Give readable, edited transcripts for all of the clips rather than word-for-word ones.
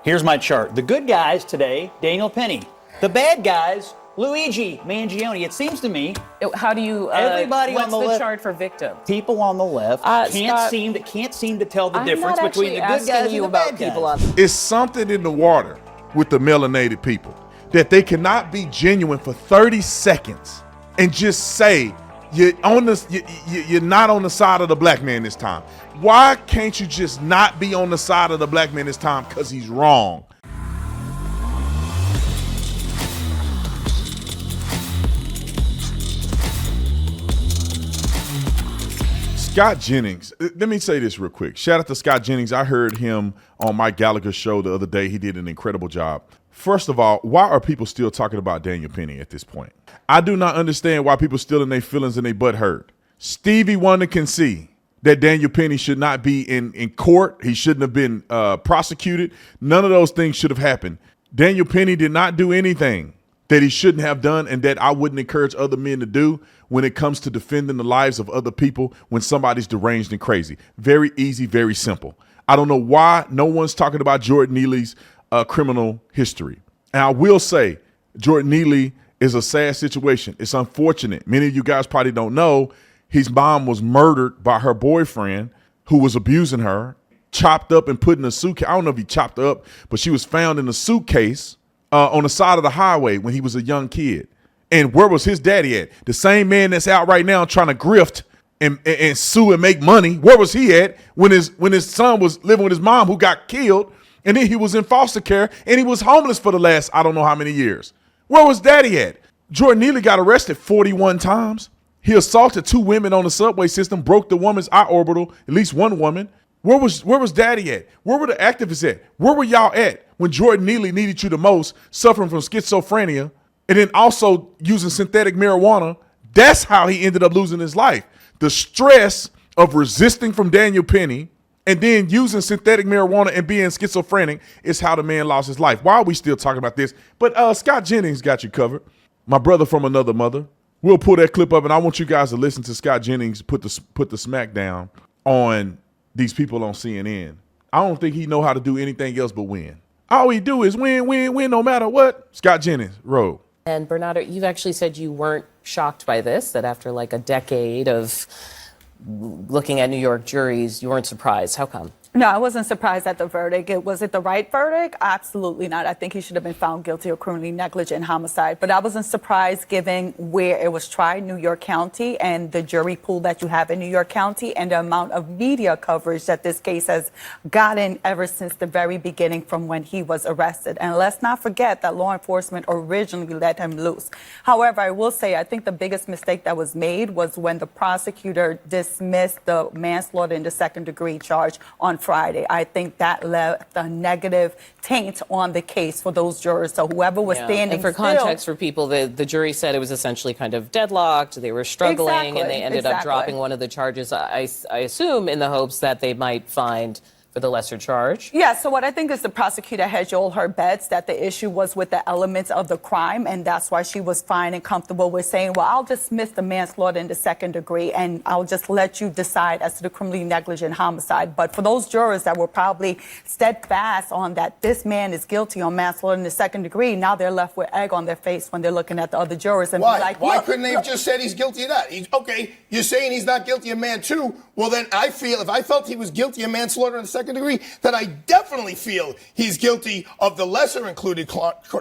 Here's my chart. The good guys today, Daniel Penny. The bad guys, Luigi Mangione. It seems to me. How do you? Everybody what's on the the left, chart for victims? People on the left can't seem to tell the difference between the good guys and the bad guys. It's something in the water with the melanated people that they cannot be genuine for 30 seconds and just say you're not on the side of the black man this time. Why can't you just not be on the side of the black man this time? Because he's wrong. Scott Jennings, let me say this real quick. Shout out to Scott Jennings. I heard him on Mike Gallagher's show the other day. He did an incredible job. First of all, why are people still talking about Daniel Penny at this point? I do not understand why people still in their feelings and they butt hurt. Stevie Wonder can see that Daniel Penny should not be in court. He shouldn't have been prosecuted. None of those things should have happened. Daniel Penny did not do anything that he shouldn't have done and that I wouldn't encourage other men to do when it comes to defending the lives of other people when somebody's deranged and crazy. Very easy, very simple. I don't know why no one's talking about Jordan Neely's criminal history. And I will say Jordan Neely is a sad situation. It's unfortunate. Many of you guys probably don't know his mom was murdered by her boyfriend who was abusing her, chopped up and put in a suitcase. I don't know if he chopped her up, but she was found in a suitcase on the side of the highway when he was a young kid. And where was his daddy at? The same man that's out right now trying to grift and sue and make money. Where was he at when his son was living with his mom who got killed? And then he was in foster care and he was homeless for the last I don't know how many years. Where was daddy at? Jordan Neely got arrested 41 times. He assaulted 2 women on the subway system, broke the woman's eye orbital, at least one woman. Where was daddy at? Where were the activists at? Where were y'all at when Jordan Neely needed you the most, suffering from schizophrenia, and then also using synthetic marijuana? That's how he ended up losing his life. The stress of resisting from Daniel Penny and then using synthetic marijuana and being schizophrenic is how the man lost his life. Why are we still talking about this? But Scott Jennings got you covered. My brother from another mother. We'll pull that clip up, and I want you guys to listen to Scott Jennings put the smack down on these people on CNN. I don't think he know how to do anything else but win. All he do is win, win, win, no matter what. Scott Jennings, roll. And Bernardo, you've actually said you weren't shocked by this, that after like a decade of looking at New York juries, you weren't surprised. How come? No, I wasn't surprised at the verdict. Was it the right verdict? Absolutely not. I think he should have been found guilty of criminally negligent homicide. But I wasn't surprised given where it was tried, New York County, and the jury pool that you have in New York County, and the amount of media coverage that this case has gotten ever since the very beginning from when he was arrested. And let's not forget that law enforcement originally let him loose. However, I will say I think the biggest mistake that was made was when the prosecutor dismissed the manslaughter in the second-degree charge on Friday. I think that left a negative taint on the case for those jurors. So whoever was standing and for context for people, the jury said it was essentially kind of deadlocked. They were struggling, and they ended up dropping one of the charges, I assume, in the hopes that they might find for the lesser charge? Yeah, so what I think is the prosecutor hedged all her bets that the issue was with the elements of the crime, and that's why she was fine and comfortable with saying, well, I'll dismiss the manslaughter in the second degree, and I'll just let you decide as to the criminally negligent homicide. But for those jurors that were probably steadfast on that this man is guilty on manslaughter in the second degree, now they're left with egg on their face when they're looking at the other jurors. And why? Be like, why couldn't they have just said he's guilty of that? Okay, you're saying he's not guilty of man two. Well, then I feel if I felt he was guilty of manslaughter in the second degree, then I definitely feel he's guilty of the lesser included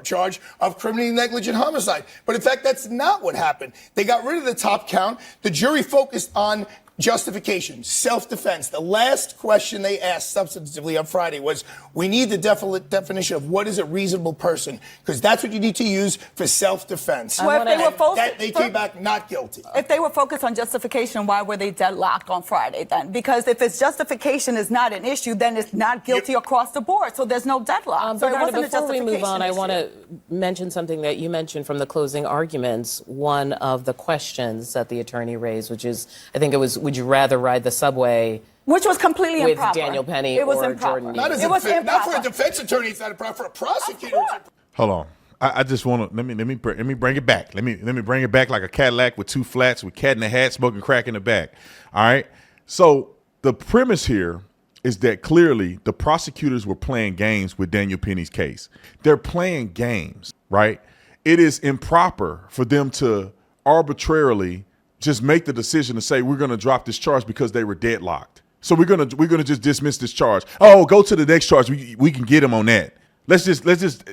charge of criminally negligent homicide. But in fact, that's not what happened. They got rid of the top count. The jury focused on justification, self-defense. The last question they asked substantively on Friday was, we need the definition of what is a reasonable person, because that's what you need to use for self-defense. Well, they came back not guilty. If they were focused on justification, why were they deadlocked on Friday then? Because if it's justification is not an issue, then it's not guilty across the board. So there's no deadlock. So before we move on, I want to mention something that you mentioned from the closing arguments. One of the questions that the attorney raised, which is, I think it was, would you rather ride the subway? Which was completely with improper. Daniel Penny it was or improper. Jordan Not, Neely? Not for a defense attorney, it's not improper. For a prosecutor. Hold on. I just want to let me bring it back. Let me bring it back like a Cadillac with two flats, with cat in the hat, smoking crack in the back. All right. So the premise here is that clearly the prosecutors were playing games with Daniel Penny's case. They're playing games, right? It is improper for them to arbitrarily just make the decision to say we're going to drop this charge because they were deadlocked. So we're going to just dismiss this charge. Oh, go to the next charge. We can get him on that. Let's just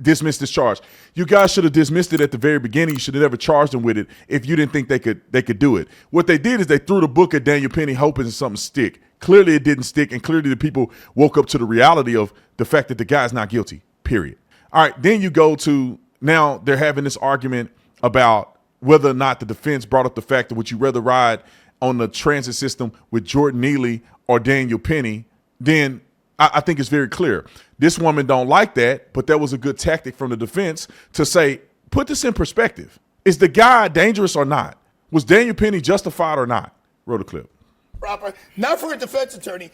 dismiss this charge. You guys should have dismissed it at the very beginning. You should have never charged them with it if you didn't think they could do it. What they did is they threw the book at Daniel Penny hoping something stick. Clearly it didn't stick, and clearly the people woke up to the reality of the fact that the guy's not guilty, period. All right, then you go to now they're having this argument about whether or not the defense brought up the fact that would you rather ride on the transit system with Jordan Neely or Daniel Penny. Then I think it's very clear. This woman don't like that, but that was a good tactic from the defense to say, put this in perspective. Is the guy dangerous or not? Was Daniel Penny justified or not? Roll the clip. Proper, not for a defense attorney.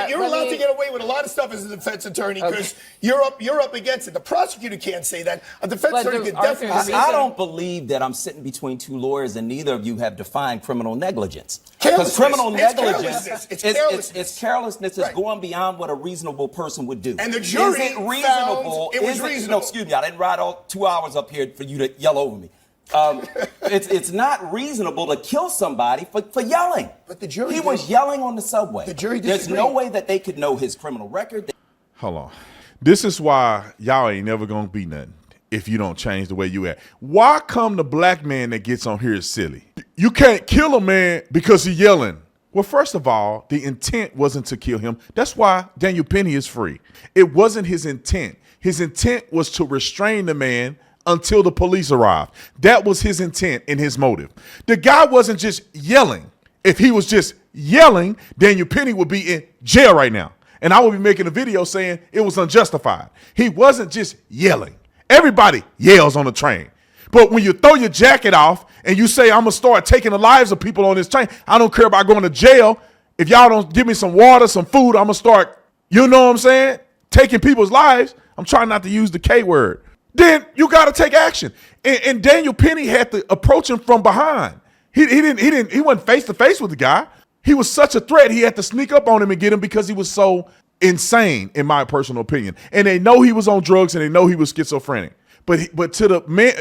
You're allowed to get away with a lot of stuff as a defense attorney because you're up against it. The prosecutor can't say that. A defense attorney can definitely say that. I don't believe that I'm sitting between two lawyers and neither of you have defined criminal negligence. Carelessness. Criminal negligence It's carelessness. It's carelessness. It's Right. going beyond what a reasonable person would do. And the jury is it reasonable? found it was reasonable. No, excuse me. I didn't ride all 2 hours up here for you to yell over me. It's not reasonable to kill somebody for yelling. But the jury he was yelling on the subway. The jury There's disagreed. no way that they could know his criminal record. Hold on. This is why y'all ain't never gonna be nothing if you don't change the way you act. Why come the black man that gets on here is silly? You can't kill a man because he's yelling. Well, first of all, the intent wasn't to kill him. That's why Daniel Penny is free. It wasn't his intent. His intent was to restrain the man until the police arrived. That was his intent and his motive. The guy wasn't just yelling. If he was just yelling, Daniel Penny would be in jail right now. And I would be making a video saying it was unjustified. He wasn't just yelling. Everybody yells on the train. But when you throw your jacket off and you say, I'm going to start taking the lives of people on this train, I don't care about going to jail. If y'all don't give me some water, some food, I'm going to start, you know what I'm saying, taking people's lives. I'm trying not to use the K word. Then you got to take action. And Daniel Penny had to approach him from behind. He wasn't face to face with the guy. He was such a threat. He had to sneak up on him and get him because he was so insane, in my personal opinion. And they know he was on drugs and they know he was schizophrenic. But to the man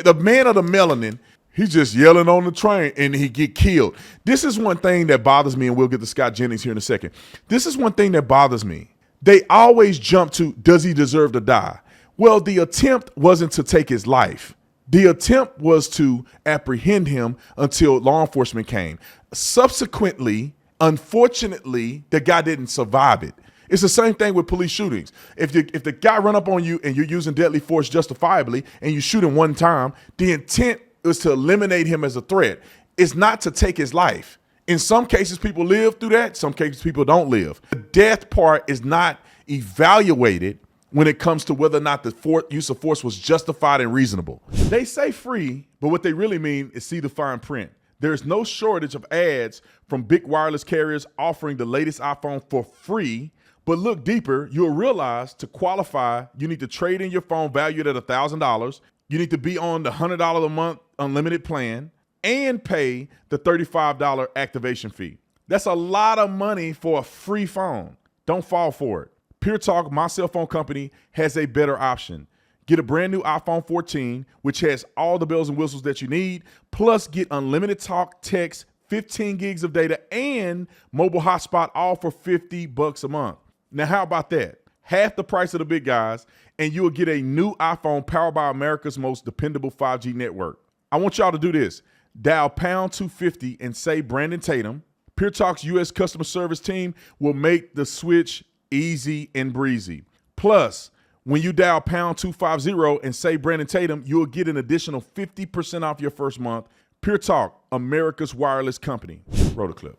of the melanin, he's just yelling on the train and he get killed. This is one thing that bothers me, and we'll get to Scott Jennings here in a second. This is one thing that bothers me. They always jump to, does he deserve to die? Well, the attempt wasn't to take his life. The attempt was to apprehend him until law enforcement came. Subsequently, unfortunately, the guy didn't survive it. It's the same thing with police shootings. If the guy run up on you and you're using deadly force justifiably and you shoot him one time, the intent is to eliminate him as a threat. It's not to take his life. In some cases, people live through that. Some cases, people don't live. The death part is not evaluated when it comes to whether or not the use of force was justified and reasonable. They say free, but what they really mean is see the fine print. There's no shortage of ads from big wireless carriers offering the latest iPhone for free, but look deeper, you'll realize to qualify, you need to trade in your phone valued at $1,000, you need to be on the $100 a month unlimited plan, and pay the $35 activation fee. That's a lot of money for a free phone. Don't fall for it. Pure Talk, my cell phone company, has a better option. Get a brand new iPhone 14, which has all the bells and whistles that you need, plus get unlimited talk, text, 15 gigs of data, and mobile hotspot, all for $50 a month. Now, how about that? Half the price of the big guys, and you will get a new iPhone powered by America's most dependable 5G network. I want y'all to do this. Dial pound 250 and say Brandon Tatum. Pure Talk's U.S. customer service team will make the switch easy and breezy. Plus, when you dial pound 250 and say Brandon Tatum, you'll get an additional 50% off your first month. Pure Talk, America's wireless company. Roll the clip.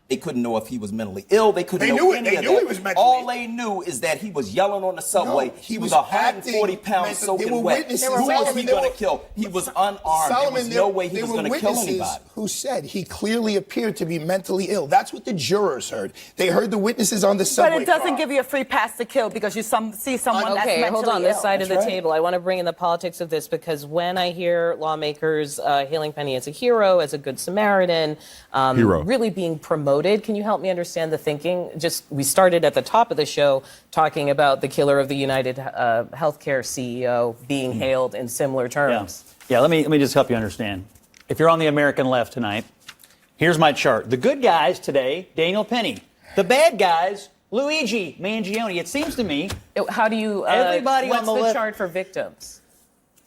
They couldn't know if he was mentally ill. They couldn't They know knew it. any They of knew that. he was mentally All ill. they knew is that he was yelling on the subway. No, he was 140 acting pounds mental. soaking They were wet. witnesses. Who was Solomon, he they going were- to kill? He was unarmed. There was no way he was going to kill anybody. Who said he clearly appeared to be mentally ill. That's what the jurors heard. They heard the witnesses on the subway But it doesn't car. give you a free pass to kill because you see someone that's Okay, mentally hold on. ill. This side of the That's right. table, I want to bring in the politics of this because when I hear lawmakers hailing Penny as a hero, as a good Samaritan, Hero. really being promoted voted. Can you help me understand the thinking? We started at the top of the show talking about the killer of the United Healthcare CEO being hailed in similar terms. Yeah, let me just help you understand. If you're on the American left tonight, here's my chart. The good guys today, Daniel Penny. The bad guys, Luigi Mangione. It seems to me. How do you? Everybody what's on the the left, chart for victims?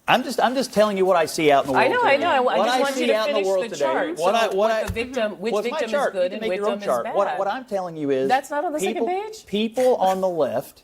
I'm just telling you what I see out in the world. I know. What I just want you to see out in finish world the today. chart. Which victim is good and which victim is bad. What I'm telling you is that's not on the second page. People on the left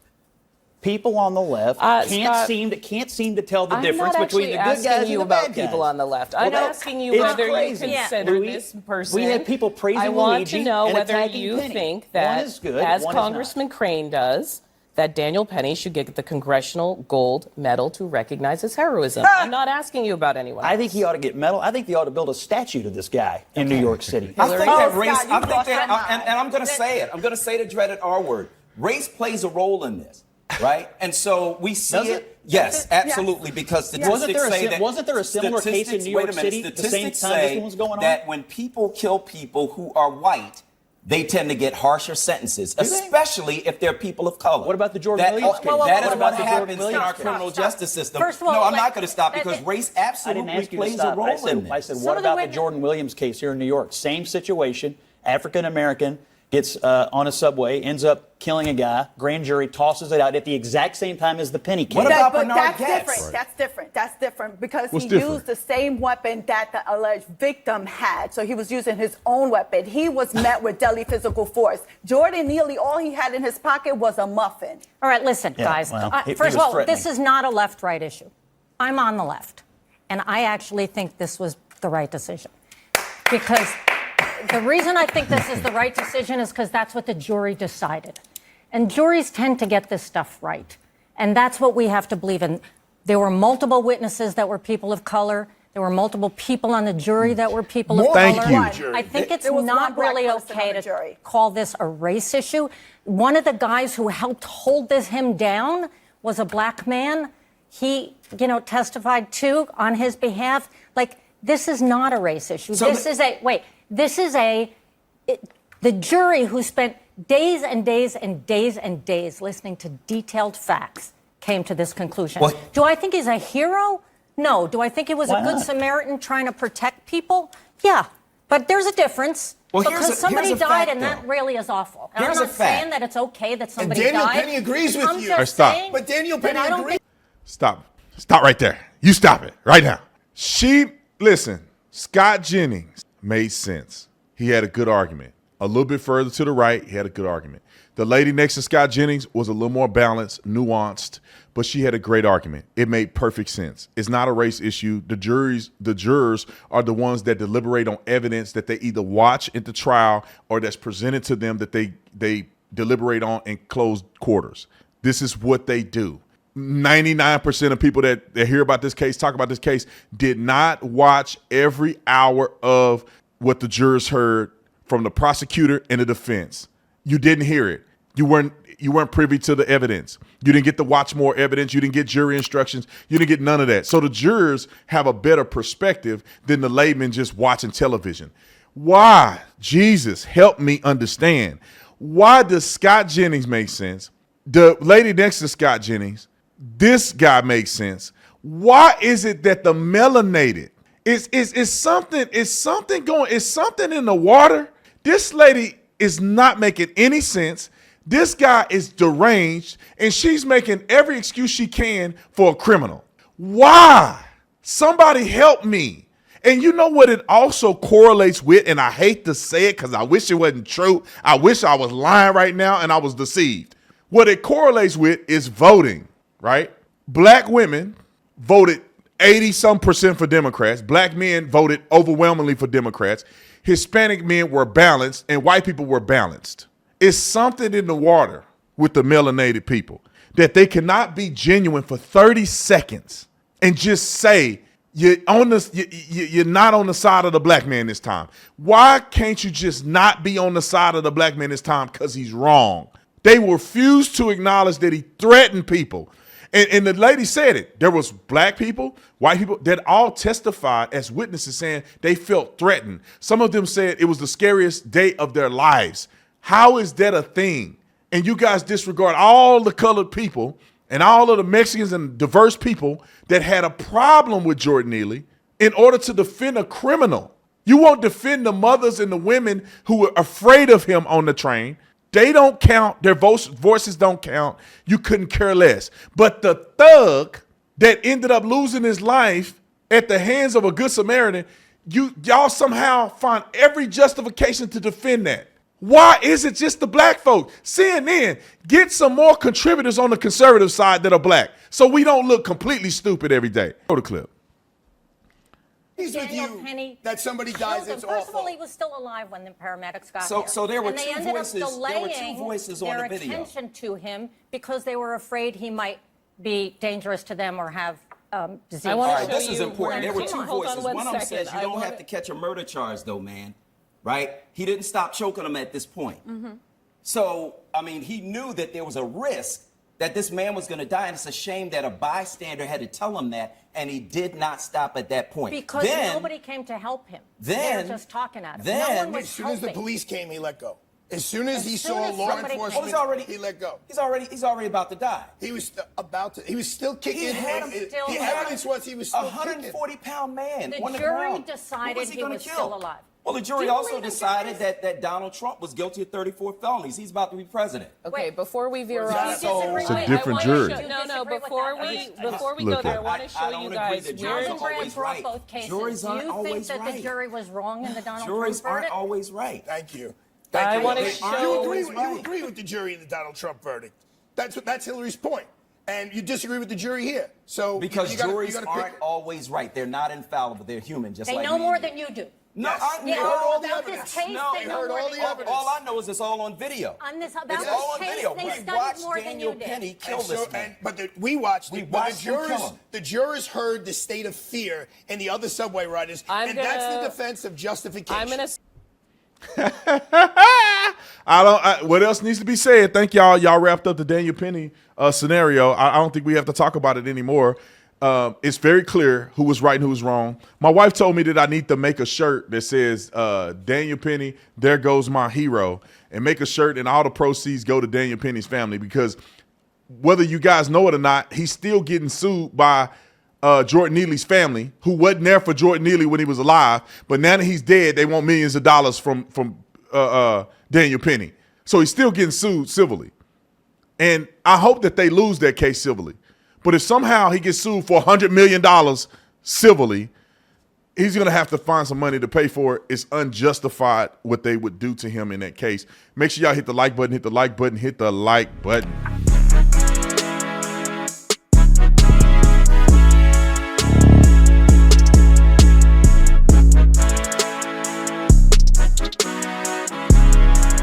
can't seem to tell the difference between the good guys and the bad guys. People on the left. I'm asking you whether you consider this person. We have people praising I want Luigi to know and whether attacking you Penny. think that, one is good, as one Congressman Crane does, that Daniel Penny should get the Congressional Gold Medal to recognize his heroism. I'm not asking you about anyone else. I think he ought to get medal. I think they ought to build a statue to this guy in New York City. I think that race, Scott, and I'm going to say it. I'm going to say the dreaded R word. Race plays a role in this, right? And so we see Does it. it? Yes, absolutely. Because statistics say that. Wasn't there a similar case in New York City at the same time this one was going on? That when people kill people who are white, they tend to get harsher sentences, especially if they're people of color. What about the Jordan Williams case? That is What what about the happens Jordan in our Williams criminal case? justice system. First of all, no, I'm not going to stop because race I didn't absolutely ask you to plays a stop. role in this. I said, what about the Jordan Williams case here in New York? Same situation, African American, gets on a subway, ends up killing a guy, grand jury tosses it out at the exact same time as the Penny case. What about But Bernard that's Getz? different. Right. That's different. That's different because What's he different? used the same weapon that the alleged victim had. So he was using his own weapon. He was met with deadly physical force. Jordan Neely, all he had in his pocket was a muffin. All right, listen, Yeah, guys. well, he First of was all, threatening. this is not a left-right issue. I'm on the left, and I actually think this was the right decision. Because the reason I think this is the right decision is because that's what the jury decided. And juries tend to get this stuff right. And that's what we have to believe in. There were multiple witnesses that were people of color. There were multiple people on the jury that were people of Thank color. you. I think it's There was one not black really person on okay the to jury. call this a race issue. One of the guys who helped hold him down was a black man. He, testified too on his behalf. Like, this is not a race issue. So The jury who spent days and days and days and days listening to detailed facts came to this conclusion. Well, Do I think he's a hero? No. Do I think he was Why a good not? Samaritan trying to protect people? Yeah. But there's a difference. Well, because somebody here's a died, fact, and that though. really is awful. And Here's I'm a not fact. saying that it's okay that somebody Daniel died. Penny agrees with I'm you. just All right, stop. saying But Daniel that Penny I don't agrees. think Stop right there. You stop it right now. Listen, Scott Jennings made sense. He had a good argument. A little bit further to the right, he had a good argument. The lady next to Scott Jennings was a little more balanced, nuanced, but she had a great argument. It made perfect sense. It's not a race issue. The jurors are the ones that deliberate on evidence that they either watch at the trial or that's presented to them that they deliberate on in closed quarters. This is what they do. 99% of people that hear about this case, talk about this case, did not watch every hour of what the jurors heard from the prosecutor and the defense. You didn't hear it. You weren't privy to the evidence. You didn't get to watch more evidence. You didn't get jury instructions. You didn't get none of that. So the jurors have a better perspective than the layman just watching television. Why? Jesus, help me understand. Why does Scott Jennings make sense? The lady next to Scott Jennings, this guy makes sense. Why is it that the melanated is something in the water? This lady is not making any sense. This guy is deranged, and she's making every excuse she can for a criminal. Why? Somebody help me. And you know what it also correlates with, and I hate to say it because I wish it wasn't true. I wish I was lying right now and I was deceived. What it correlates with is voting, right? Black women voted 80-some% for Democrats. Black men voted overwhelmingly for Democrats. Hispanic men were balanced, and white people were balanced. It's something in the water with the melanated people that they cannot be genuine for 30 seconds and just say, you're not on the side of the black man this time. Why can't you just not be on the side of the black man this time? Because he's wrong. They refuse to acknowledge that he threatened people. And the lady said it. There was black people, white people that all testified as witnesses saying they felt threatened. Some of them said it was the scariest day of their lives. How is that a thing? And you guys disregard all the colored people and all of the Mexicans and diverse people that had a problem with Jordan Neely in order to defend a criminal. You won't defend the mothers and the women who were afraid of him on the train. They don't count. Their voices don't count. You couldn't care less. But the thug that ended up losing his life at the hands of a good Samaritan, y'all somehow find every justification to defend that. Why is it just the black folks? CNN, get some more contributors on the conservative side that are black so we don't look completely stupid every day. Go to clip. He's with Daniel you Penny that somebody dies, killed him. it's First of all, awful. he was still alive when the paramedics got So- there. so there were And they two ended up voices- there were two delaying voices on their the video. attention to him because they were afraid he might be dangerous to them or have disease. I wanna All right, show this is you important. There were when- two hold on voices. one One of them second. says you I don't wanna- have to catch a murder charge, though, man. Right? He didn't stop choking him at this point. So, I mean, he knew that there was a risk that this man was going to die, and it's a shame that a bystander had to tell him that, and he did not stop at that point. Because nobody came to help him. They then- were just talking at him. then- no one was As soon as the helping. police came, he let go. As soon as he As soon saw as law somebody came. enforcement, he let go. He's already about to die. He was about to. He was still kicking. He had and him it- still the alive. evidence was he was still kicking. 140-pound man The on the jury ground. decided Who was he gonna was kill? still alive. Well, the jury Do you also believe the decided juries? that Donald Trump was guilty of 34 felonies. He's about to be president. Okay, before we veer Where's off, that? disagree It's a with that? different I jury. wanna show- No, disagree with before that. we Look go there, I at want to I show don't you agree guys that where juries Johnson are Brand always brought right. both cases. Juries Do aren't you think always that right. the jury was wrong in the Donald Juries Trump aren't verdict? always right. Thank you. I Thank you. wanna You show- agree, Always right. you agree with the jury in the Donald Trump verdict. That's Hillary's point. And you disagree with the jury here. So Because you gotta juries pick. aren't always right. They're not infallible. They're human, just They like know me more and you. than you do. No, Yes. I You Yeah, heard all the about this evidence. case, No, they you know heard more all than the you evidence. do. All I know is it's all on video. On this, about It's this all on case, video. they We studied watched more than Daniel you did. Penny kill And this man. we watched We it. But watched him kill him. the jurors heard the state of fear in the other subway riders, I'm and that's the gonna- defense of justification. I'm going to What else needs to be said? Thank y'all. Y'all wrapped up the Daniel Penny scenario. I don't think we have to talk about it anymore. It's very clear who was right and who was wrong. My wife told me that I need to make a shirt that says Daniel Penny, there goes my hero, and make a shirt and all the proceeds go to Daniel Penny's family, because whether you guys know it or not, he's still getting sued by Jordan Neely's family, who wasn't there for Jordan Neely when he was alive. But now that he's dead, they want millions of dollars from Daniel Penny. So he's still getting sued civilly. And I hope that they lose that case civilly. But if somehow he gets sued for $100 million civilly, he's going to have to find some money to pay for it. It's unjustified what they would do to him in that case. Make sure y'all hit the like button, hit the like button, hit the like button.